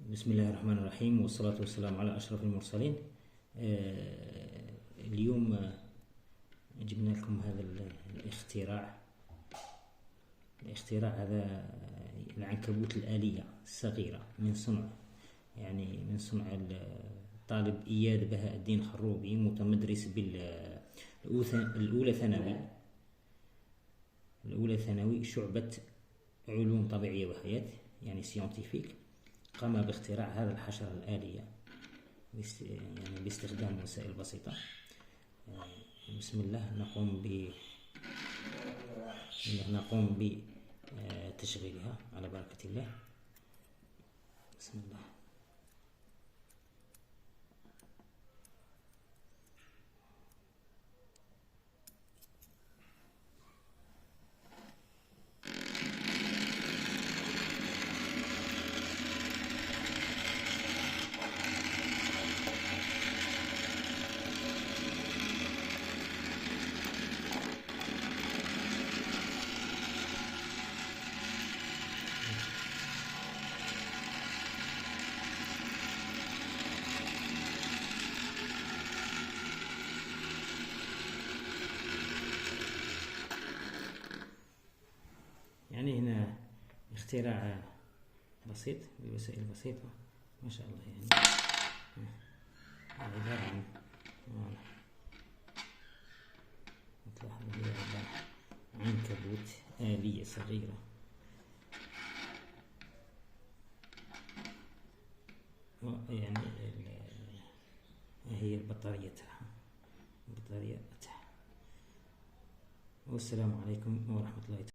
بسم الله الرحمن الرحيم، والصلاة والسلام على أشرف المرسلين. اليوم جبنا لكم هذا الاختراع هذا العنكبوت الآلية الصغيرة من صنع الطالب إياد بهاء الدين خروبي، متمدرس الأولى ثانوي شعبة علوم طبيعية وحياة، يعني سيونتيفيك. قام باختراع هذا الحشرة الآلية باستخدام وسائل بسيطة. بسم الله نقوم بتشغيلها على بركة الله. بسم الله. يعني هنا اختراع بسيط بوسائل بسيطة ما شاء الله. يعني عبارة عن تلاحظوا هي عبارة عن عنكبوت آلية صغيرة. يعني هي البطارية تاعها. والسلام عليكم ورحمة الله تعالى.